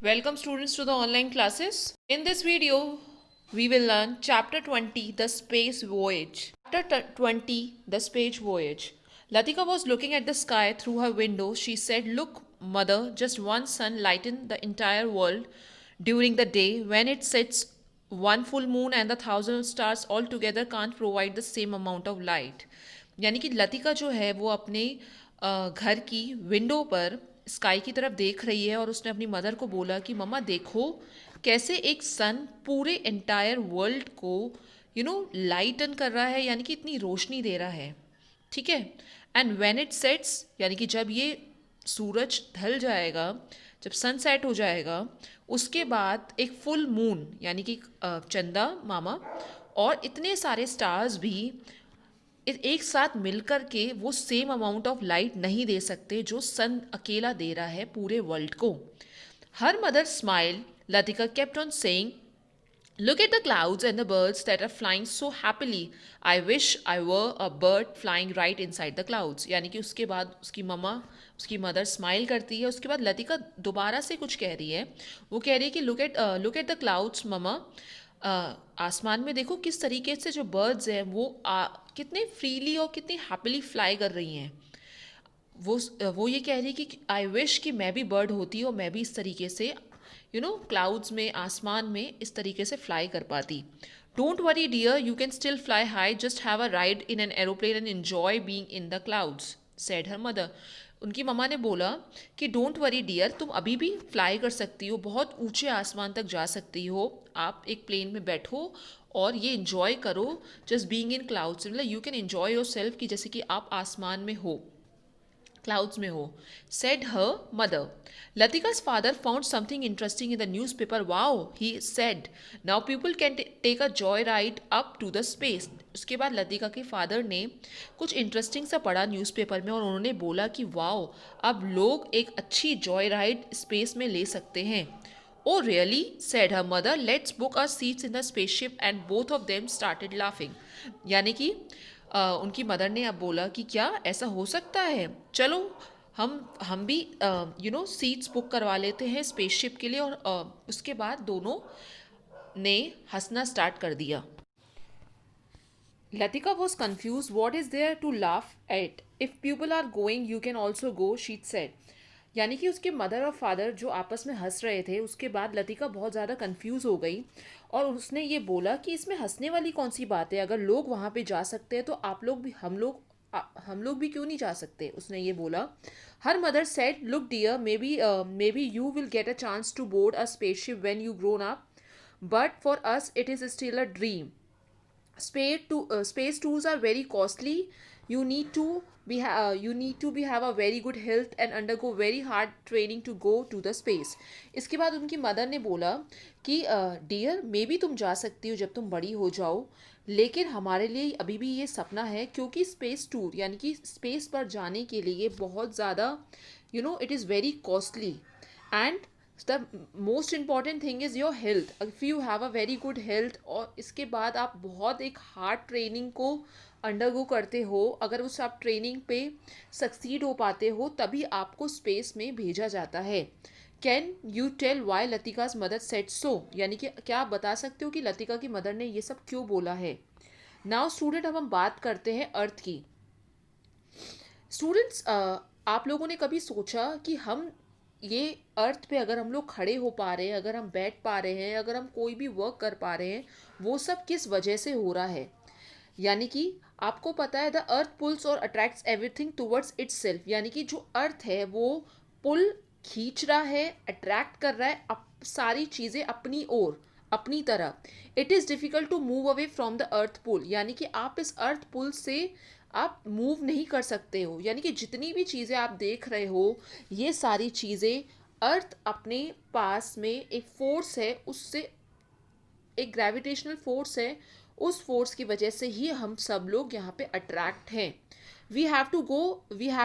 Welcome students to the online classes. In this video, we will learn chapter 20, the space voyage. Chapter 20, the space voyage. Latika was looking at the sky through her window. She said, "Look, mother, just one sun lightened the entire world during the day. When it sets, one full moon and the thousand stars all together can't provide the same amount of light." यानी कि लतिका जो है वो अपने घर की window पर sky की तरफ देख रही है और उसने अपनी मदर को बोला कि मम्मा देखो कैसे एक सन पूरे एंटायर वर्ल्ड को लाइटन कर रहा है, यानी कि इतनी रोशनी दे रहा है। ठीक है। एंड व्हेन इट सेट्स, यानी कि जब ये सूरज ढल जाएगा, जब सनसेट हो जाएगा, उसके बाद एक फुल मून यानी कि चंदा मामा और इतने सारे स्टार्स भी एक साथ मिलकर के वो सेम अमाउंट ऑफ लाइट नहीं दे सकते जो सन अकेला दे रहा है पूरे वर्ल्ड को। Her mother smile, Latika kept on saying, "Look at the clouds and the birds that are flying so happily. I wish I were a bird flying right inside the clouds." यानी कि उसके बाद उसकी मदर स्माइल करती है। उसके बाद लतिका दोबारा से कुछ कह रही है। वो कह रही है कि look at the clouds mama. आसमान में देखो किस तरीके से जो बर्ड्स हैं वो कितने फ्रीली और कितनी हैप्पीली फ्लाई कर रही हैं। वो ये कह रही है कि आई विश कि मैं भी बर्ड होती और मैं भी इस तरीके से क्लाउड्स में, आसमान में इस तरीके से फ्लाई कर पाती। Don't worry dear, you can still fly high, just have a ride in an aeroplane and enjoy being in the clouds, said her mother. उनकी मम्मा ने बोला कि डोंट वरी डियर, तुम अभी भी फ्लाई कर सकती हो, बहुत ऊंचे आसमान तक जा सकती हो। आप एक प्लेन में बैठो और ये इन्जॉय करो, जस्ट बीइंग इन क्लाउड्स, मतलब you can enjoy your self कि जैसे कि आप आसमान में हो, क्लाउड्स में हो, said her mother. Latika's father found something interesting in the newspaper. Wow, he said. Now people can take a joyride up to the space. उसके बाद लतिका के फादर ने कुछ इंटरेस्टिंग सा पढ़ा न्यूज़पेपर में और उन्होंने बोला कि वाओ, अब लोग एक अच्छी जॉय राइड स्पेस में ले सकते हैं। Oh really? said her mother. Let's book our seats in the spaceship, and both of them started laughing. यानी कि उनकी मदर ने अब बोला कि क्या ऐसा हो सकता है, चलो हम भी सीट्स बुक करवा लेते हैं स्पेसशिप के लिए। और उसके बाद दोनों ने हंसना स्टार्ट कर दिया। Latika was confuse, what is there to laugh at, if people are going you can also go, she said. यानी कि उसके मदर और फादर जो आपस में हंस रहे थे, उसके बाद लतिका बहुत ज़्यादा कंफ्यूज हो गई और उसने ये बोला कि इसमें हंसने वाली कौन सी बात है, अगर लोग वहाँ पे जा सकते हैं तो आप लोग भी हम लोग भी क्यों नहीं जा सकते, उसने ये बोला। Her mother said, look dear, maybe you will get a chance to board a spaceship when you grown up, but for us it is still a dream. Space tours are very costly. You need to be have a very good health and undergo very hard training to go to the space. इसके बाद उनकी mother ने बोला कि dear, may be तुम जा सकती हो जब तुम बड़ी हो जाओ, लेकिन हमारे लिए अभी भी ये सपना है, क्योंकि स्पेस टूर यानी कि स्पेस पर जाने के लिए बहुत ज़्यादा it is very costly, and the most important thing is your health. If you have a very good health और इसके बाद आप बहुत एक हार्ड ट्रेनिंग को अंडरगो करते हो, अगर उस आप ट्रेनिंग पे सक्सीड हो पाते हो तभी आपको स्पेस में भेजा जाता है। Can you tell why Latika's mother set so, यानी कि क्या आप बता सकते हो कि लतिका की मदर ने ये सब क्यों बोला है। नाउ स्टूडेंट, अब हम बात करते हैं अर्थ की। स्टूडेंट्स, आप लोगों ने कभी सोचा कि हम ये अर्थ पे अगर हम लोग खड़े हो पा रहे हैं, अगर हम बैठ पा रहे हैं, अगर हम कोई भी वर्क कर पा रहे हैं, वो सब किस वजह से हो रहा है। यानी कि आपको पता है, द अर्थ पुल्स और attracts everything towards it's self, यानी कि जो अर्थ है वो पुल खींच रहा है, अट्रैक्ट कर रहा है सारी चीज़ें अपनी ओर, अपनी तरफ। It is difficult to move away from the earth pull, यानी कि आप इस अर्थ पुल से आप मूव नहीं कर सकते हो। यानी कि जितनी भी चीज़ें आप देख रहे हो, ये सारी चीज़ें अर्थ अपने पास में एक फोर्स है, उससे एक ग्रेविटेशनल फोर्स है, उस फोर्स की वजह से ही हम सब लोग यहाँ पे अट्रैक्ट हैं। we have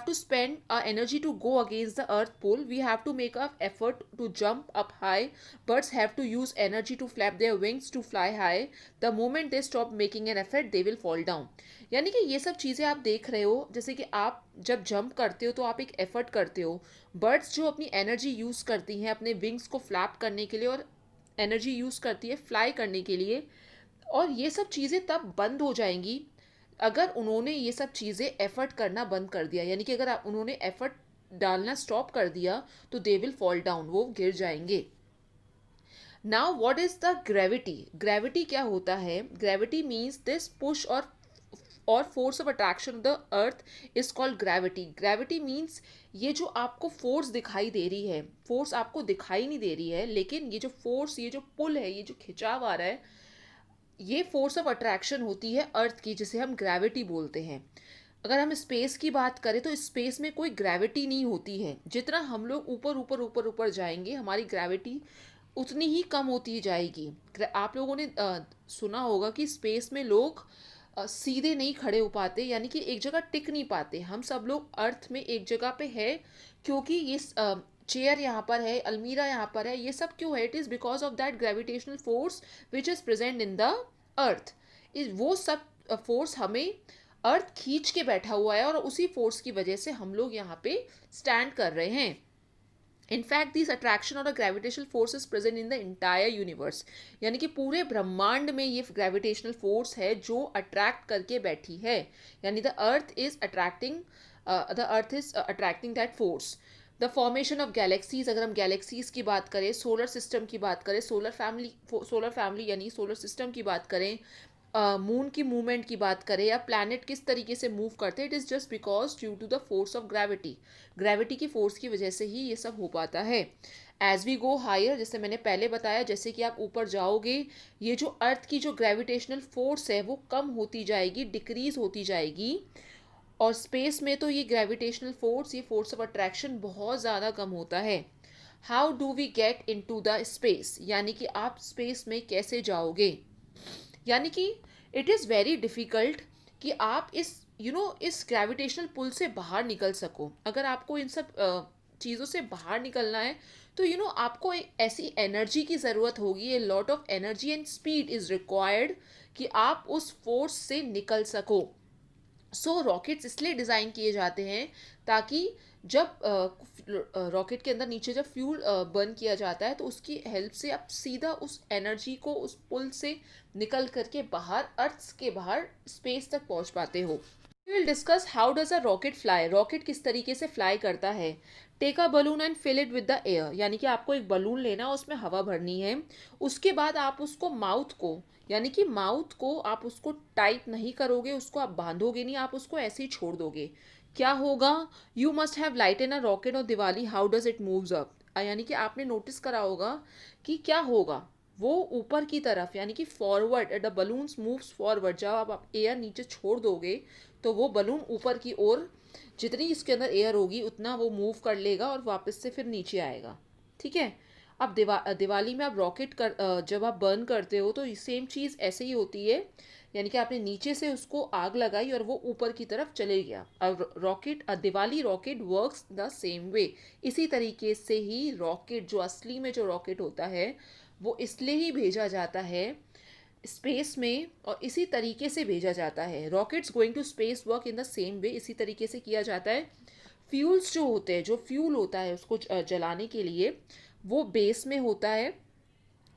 to spend our energy to go against the earth pull. We have to make an effort to jump up high. Birds have to use energy to flap their wings to fly high. The moment they stop making an effort, they will fall down. यानी कि ये सब चीज़ें आप देख रहे हो, जैसे कि आप जब जंप करते हो तो आप एक एफर्ट करते हो. बर्ड्स जो अपनी एनर्जी यूज़ करती हैं अपने विंग्स को फ्लैप करने के लिए, और एनर्जी यूज़ करती है फ्लाई करने के लिए, और ये सब चीज़ें तब बंद हो जाएंगी अगर उन्होंने ये सब चीज़ें एफर्ट करना बंद कर दिया. यानी कि अगर उन्होंने एफर्ट डालना स्टॉप कर दिया तो दे विल फॉल डाउन, वो गिर जाएंगे. Now what is the gravity? Gravity क्या होता है? ग्रेविटी मीन्स दिस पुश और force of attraction of the earth is called gravity. Gravity means ये जो आपको फोर्स दिखाई दे रही है, फोर्स आपको दिखाई नहीं दे रही है, लेकिन ये जो फोर्स, ये जो पुल है, ये जो खिंचाव आ रहा है, ये फोर्स ऑफ अट्रैक्शन होती है अर्थ की, जिसे हम ग्रेविटी बोलते हैं. अगर हम स्पेस की बात करें तो स्पेस में कोई ग्रेविटी नहीं होती है. जितना हम लोग ऊपर ऊपर ऊपर ऊपर जाएंगे, हमारी ग्रेविटी उतनी ही कम होती जाएगी. आप लोगों ने सुना होगा कि स्पेस में लोग सीधे नहीं खड़े हो पाते, यानी कि एक जगह टिक नहीं पाते. हम सब लोग अर्थ में एक जगह पे है क्योंकि ये चेयर यहाँ पर है, अलमीरा यहाँ पर है, ये सब क्यों है? It is because of that gravitational force which is present in the earth. वो सब फोर्स हमें अर्थ खींच के बैठा हुआ है, और उसी फोर्स की वजह से हम लोग यहाँ पे स्टैंड कर रहे हैं. In fact, this attraction or a gravitational force is present in the entire universe. यानी कि पूरे ब्रह्मांड में ये ग्रेविटेशनल फोर्स है जो अट्रैक्ट करके बैठी है. यानी the earth is attracting that force. The formation of galaxies, अगर हम गैलेक्सीज की बात करें, सोलर सिस्टम की बात करें, सोलर फैमिली यानी सोलर सिस्टम की बात करें, मून की मूवमेंट की बात करें, या प्लैनेट किस तरीके से मूव करते हैं, it is just because due to the force of gravity. Gravity की फोर्स की वजह से ही ये सब हो पाता है. एज वी गो हायर, जैसे मैंने पहले बताया, जैसे कि आप ऊपर जाओगे, ये जो अर्थ की जो ग्रेविटेशनल फोर्स है वो कम होती जाएगी, डिक्रीज होती जाएगी. और स्पेस में तो ये ग्रेविटेशनल फोर्स, ये फोर्स ऑफ अट्रैक्शन बहुत ज़्यादा कम होता है. How do we get into the space? यानी कि आप स्पेस में कैसे जाओगे? यानी कि इट इज़ वेरी डिफ़िकल्ट कि आप इस ग्रेविटेशनल पुल से बाहर निकल सको. अगर आपको इन सब चीज़ों से बाहर निकलना है तो आपको एक ऐसी एनर्जी की ज़रूरत होगी. A lot of energy and speed is required कि आप उस फोर्स से निकल सको. सो रॉकेट्स इसलिए डिज़ाइन किए जाते हैं ताकि जब रॉकेट के अंदर नीचे जब फ्यूल बर्न किया जाता है तो उसकी हेल्प से आप सीधा उस एनर्जी को उस पुल से निकल करके बाहर, अर्थ के बाहर स्पेस तक पहुंच पाते हो. We will discuss how does a rocket fly. Rocket किस तरीके से फ्लाई करता है. Take a balloon and fill it with the air. यानी कि आपको एक बलून लेना, उसमें हवा भरनी है. उसके बाद आप उसको माउथ को आप उसको टाइट नहीं करोगे, उसको आप बांधोगे नहीं, आप उसको ऐसे ही छोड़ दोगे. क्या होगा? You must have light in a rocket on Diwali, how does it moves up. यानी कि आपने नोटिस करा होगा कि क्या होगा, वो ऊपर की तरफ, यानी कि forward, the balloons moves forward. जब आप एयर नीचे छोड़ दोगे तो वो बलून ऊपर की ओर, जितनी इसके अंदर एयर होगी उतना वो मूव कर लेगा और वापस से फिर नीचे आएगा. ठीक है. अब दिवाली में आप रॉकेट जब आप बर्न करते हो तो सेम चीज़ ऐसे ही होती है. यानी कि आपने नीचे से उसको आग लगाई और वो ऊपर की तरफ चले गया. अब Diwali rocket works the same way. इसी तरीके से ही रॉकेट, जो असली में जो रॉकेट होता है, वो इसलिए ही भेजा जाता है स्पेस में, और इसी तरीके से भेजा जाता है. Rockets going to space work in the same way. इसी तरीके से किया जाता है. फ्यूल्स जो होते हैं, जो फ्यूल होता है उसको जलाने के लिए, वो बेस में होता है,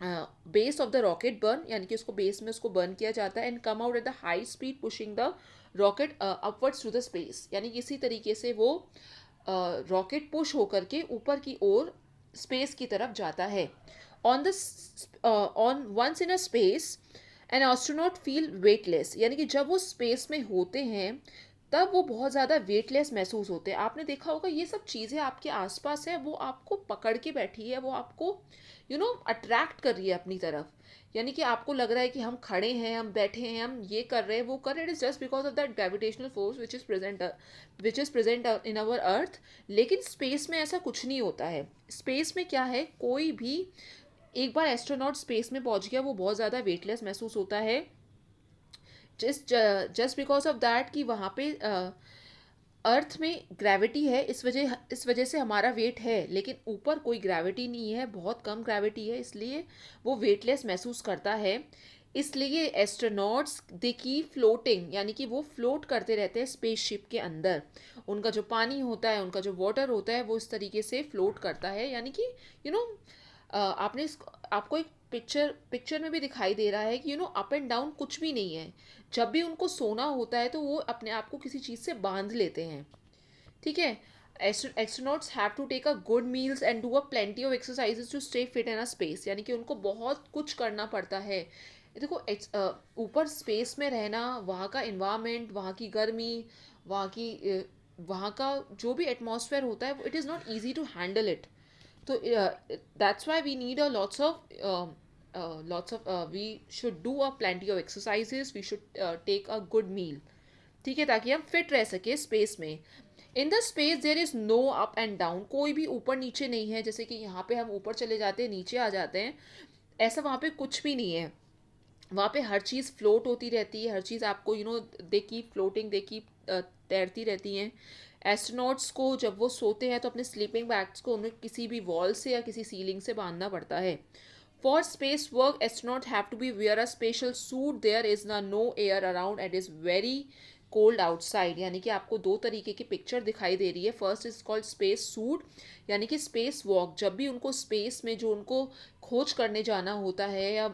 base of the rocket burn, यानी कि उसको बेस में उसको बर्न किया जाता है. And come out at the high speed pushing the rocket upwards to the space. यानी कि इसी तरीके से वो रॉकेट पुश होकर के ऊपर की ओर स्पेस की तरफ जाता है. On once in a space an astronaut feel weightless. यानी कि जब वो स्पेस में होते हैं तब वो बहुत ज़्यादा वेटलेस महसूस होते हैं. आपने देखा होगा ये सब चीज़ें आपके आसपास है, वो आपको पकड़ के बैठी है, वो आपको अट्रैक्ट कर रही है अपनी तरफ. यानी कि आपको लग रहा है कि हम खड़े हैं, हम बैठे हैं, हम ये कर रहे हैं, वो कर रहे हैं. It is just because of that gravitational force which is present in our earth. लेकिन स्पेस में ऐसा कुछ नहीं होता है. स्पेस में क्या है, कोई भी एक बार एस्ट्रोनॉट स्पेस में पहुंच गया वो बहुत ज़्यादा वेटलेस महसूस होता है. जस्ट बिकॉज ऑफ दैट कि वहाँ पे अर्थ में ग्रेविटी है, इस वजह से हमारा वेट है, लेकिन ऊपर कोई ग्रेविटी नहीं है, बहुत कम ग्रेविटी है, इसलिए वो वेटलेस महसूस करता है। इसलिए एस्ट्रोनॉट्स दे कीप फ्लोटिंग, यानी कि वो फ्लोट करते रहते हैं स्पेसशिप के अंदर। उनका जो पानी होता है, उनका जो वाटर होता है, वो इस तरीके से फ्लोट करता है, यानी कि यू नो आपको एक पिक्चर में भी दिखाई दे रहा है कि अप एंड डाउन कुछ भी नहीं है। जब भी उनको सोना होता है तो वो अपने आप को किसी चीज़ से बांध लेते हैं। ठीक है। Astronauts have to take a good meals and do a plenty of exercises to stay fit in a space, यानी कि उनको बहुत कुछ करना पड़ता है। देखो ऊपर स्पेस में रहना, वहाँ का इन्वायरमेंट, वहाँ की गर्मी, वहाँ का जो भी एटमॉस्फेयर होता है, it is not easy to handle it. तो that's why we need a lots of we should do a plenty of exercises, we should take a good meal। ठीक है, ताकि हम फिट रह सके स्पेस में। In the space there is no up and down, कोई भी ऊपर नीचे नहीं है, जैसे कि यहाँ पे हम ऊपर चले जाते हैं, नीचे आ जाते हैं, ऐसा वहाँ पे कुछ भी नहीं है। वहाँ पे हर चीज़ फ्लोट होती रहती है, हर चीज़ आपको they keep floating, they keep तैरती रहती हैं। एस्ट्रोनॉट्स को जब वो सोते हैं तो अपने स्लीपिंग बैग्स को उन्हें किसी भी वॉल से या किसी सीलिंग से बांधना पड़ता है। For space work astronaut have to be wear a special suit, there is no air around, it is very cold outside. यानी कि आपको दो तरीके की पिक्चर दिखाई दे रही है। First is called space suit, यानी कि स्पेस वॉक, जब भी उनको स्पेस में जो उनको खोज करने जाना होता है, या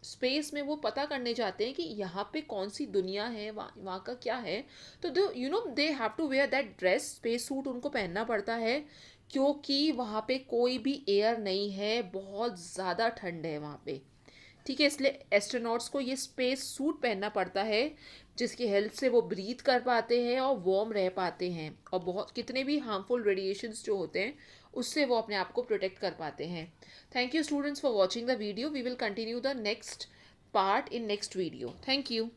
स्पेस में वो पता करने जाते हैं कि यहाँ पे कौन सी दुनिया है, वहाँ का क्या है, तो they have to wear that dress, space suit उनको पहनना पड़ता है, क्योंकि वहाँ पे कोई भी एयर नहीं है, बहुत ज़्यादा ठंड है वहाँ पे। ठीक है, इसलिए एस्ट्रोनॉट्स को ये स्पेस सूट पहनना पड़ता है, जिसकी हेल्प से वो ब्रीथ कर पाते हैं और वार्म रह पाते हैं, और बहुत कितने भी हार्मफुल रेडिएशंस जो होते हैं उससे वो अपने आप को प्रोटेक्ट कर पाते हैं। Thank you students for watching the video. We will continue the next part in next video. Thank you.